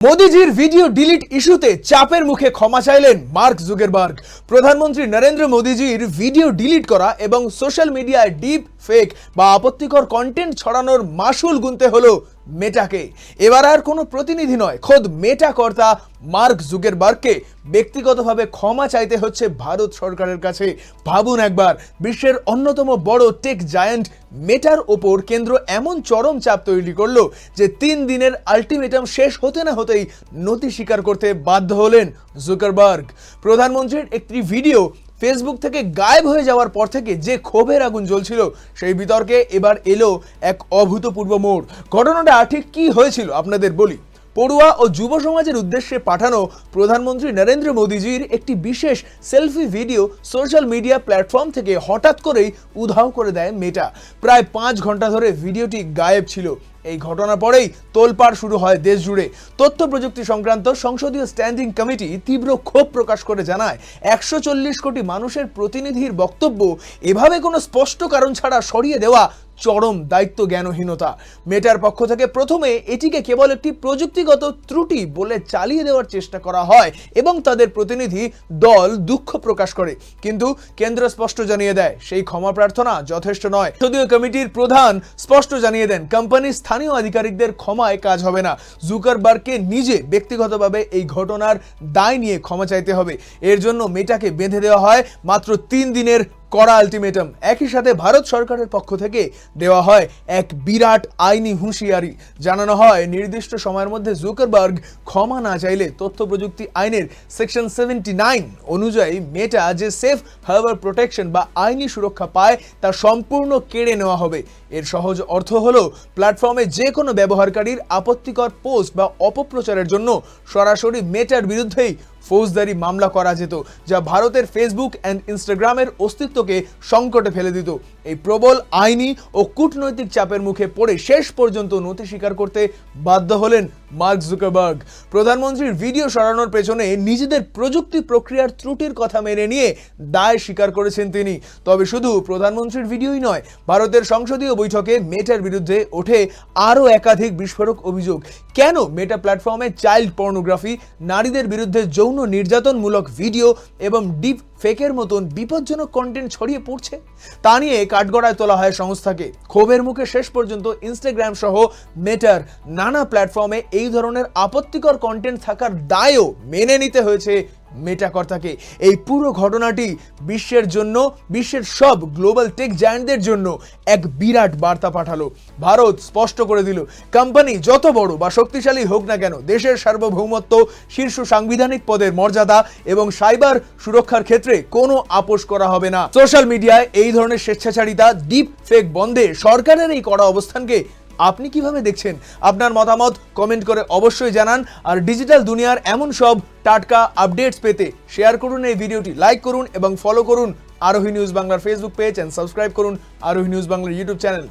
মোদিজির video delete ইস্যুতে চাপের মুখে ক্ষমা চাইলেন মার্ক জুকারবার্গ। প্রধানমন্ত্রী নরেন্দ্র মোদিজির ভিডিও ডিলিট করা এবং সোশ্যাল মিডিয়ায় ডিপ ফেক বা আপত্তিকর কন্টেন্ট ছড়ানোর মাসুল গুনতে হলো মেটাকে। এবার আর কোনো প্রতিনিধি নয়, খোদ মেটা কর্তা মার্ক জুকারবার্গকে ব্যক্তিগতভাবে ক্ষমা চাইতে হচ্ছে ভারত সরকারের কাছে। ভাবুন একবার, বিশ্বের অন্যতম বড় টেক জায়ান্ট মেটার ওপর কেন্দ্র এমন চরম চাপ তৈরি করলো যে 3 দিনের আলটিমেটাম শেষ হতে না হতেই নতি স্বীকার করতে বাধ্য হলেন জুকারবার্গ। প্রধানমন্ত্রীর একটি ভিডিও ফেসবুক থেকে গায়েব হয়ে যাওয়ার পর থেকে যে ক্ষোভের আগুন জ্বলছিল, সেই বিতর্কে এবার এলো এক অভূতপূর্ব মোড়। ঘটনাটা ঠিক কি হয়েছিল আপনাদের বলি। পড়ুয়া ও যুব সমাজের উদ্দেশ্যে পাঠানো প্রধানমন্ত্রী নরেন্দ্র মোদিজির একটি বিশেষ selfie video social media platform থেকে হঠাৎ করেই উধাও করে দেয় মেটা। প্রায় 5 ঘন্টা ধরে ভিডিওটি গায়েব ছিল। এই ঘটনার পরেই তোলপাড় শুরু হয় দেশ জুড়ে। তথ্য প্রযুক্তি সংক্রান্ত সংসদীয় স্ট্যান্ডিং কমিটি তীব্র ক্ষোভ প্রকাশ করে জানায়, 140 কোটি মানুষের প্রতিনিধির বক্তব্য এভাবে কোনো স্পষ্ট কারণ ছাড়া সরিয়ে দেওয়া চরম দায়িত্ব জ্ঞানহীনতা। মেটার পক্ষ থেকে প্রথমে এটিকে কেবল একটি প্রযুক্তিগত ত্রুটি বলে চালিয়ে দেওয়ার চেষ্টা করা হয় এবং তাদের প্রতিনিধি দল দুঃখ প্রকাশ করে, কিন্তু কেন্দ্র স্পষ্ট জানিয়ে দেয় সেই ক্ষমা প্রার্থনা যথেষ্ট নয়। যদিও কমিটির প্রধান স্পষ্ট জানিয়ে দেন, কোম্পানির স্থানীয় আধিকারিকদের ক্ষমায় কাজ হবে না। জুকারবার্গকে নিজে ব্যক্তিগতভাবে এই ঘটনার দায় নিয়ে ক্ষমা চাইতে হবে। এর জন্য মেটাকে বেঁধে দেওয়া হয় মাত্র 3 দিনের কড়া আলটিমেটাম। একই সাথে ভারত সরকারের পক্ষ থেকে দেওয়া হয় এক বিরাট আইনি হুঁশিয়ারি। জানানো হয়, নির্দিষ্ট সময়ের মধ্যে জুকারবার্গ ক্ষমা না চাইলে তথ্য প্রযুক্তি আইনের সেকশন 79 অনুযায়ী মেটা যে সেফ হার্বার প্রোটেকশন বা আইনি সুরক্ষা পায় তা সম্পূর্ণ কেড়ে নেওয়া হবে। এর সহজ অর্থ হলো, প্ল্যাটফর্মে যে কোনো ব্যবহারকারীর আপত্তিকর পোস্ট বা অপপ্রচারের জন্য সরাসরি মেটার বিরুদ্ধেই ফৌজদারি মামলা করা যেত, যা ভারতের ফেসবুক অ্যান্ড ইনস্টাগ্রামের অস্তিত্বকে সংকটে ফেলে দিত। এই প্রবল আইনি ও কূটনৈতিক চাপের মুখে পড়ে শেষ পর্যন্ত নতি স্বীকার করতে বাধ্য হলেন মার্ক জুকারবার্গ। প্রধানমন্ত্রীর ভিডিও সরানোর পেছনে নিজেদের প্রযুক্তি প্রক্রিয়ার ত্রুটির কথা মেনে নিয়ে দায় স্বীকার করেছেন তিনি। তবে শুধু প্রধানমন্ত্রীর ভিডিওই নয়, ভারতের সংসদীয় বৈঠকে মেটার বিরুদ্ধে ওঠে আরও একাধিক বিস্ফোরক অভিযোগ। কেন মেটা প্ল্যাটফর্মে চাইল্ড পর্নোগ্রাফি, নারীদের বিরুদ্ধে যৌন নির্যাতনমূলক ভিডিও এবং ডিপ ফেকের মতন বিপজ্জনক কন্টেন্ট ছড়িয়ে পড়ছে, তা নিয়ে কাঠগড়ায় তোলা হয় সংস্থাকে। ক্ষোভের মুখে শেষ পর্যন্ত ইনস্টাগ্রাম সহ মেটার নানা প্ল্যাটফর্মে এই ধরনের আপত্তিকর কন্টেন্ট থাকার দায়ও মেনে নিতে হয়েছে মেটা কর্তাকে। এই পুরো ঘটনাটি বিশ্বের সব গ্লোবাল টেক জায়ান্টদের জন্য এক বিরাট বার্তা পাঠালো। ভারত স্পষ্ট করে দিল, কোম্পানি যত বড় বা শক্তিশালী হোক না কেন, দেশের সার্বভৌমত্ব, শীর্ষ সাংবিধানিক পদের মর্যাদা এবং সাইবার সুরক্ষার ক্ষেত্রে কোনো আপোষ করা হবে না। সোশ্যাল মিডিয়ায় এই ধরনের স্বেচ্ছাচারিতা, ডিপ ফেক বন্ধে সরকারের এই কড়া অবস্থানকে আপনি কিভাবে দেখছেন? আপনার মতামত কমেন্ট করে অবশ্যই জানান। আর ডিজিটাল দুনিয়ার এমন সব টাটকা আপডেটস পেতে শেয়ার করুন এই ভিডিওটি, লাইক করুন এবং ফলো করুন আরোহী নিউজ বাংলার ফেসবুক পেজ, এন্ড সাবস্ক্রাইব করুন আরোহী নিউজ বাংলার ইউটিউব চ্যানেল।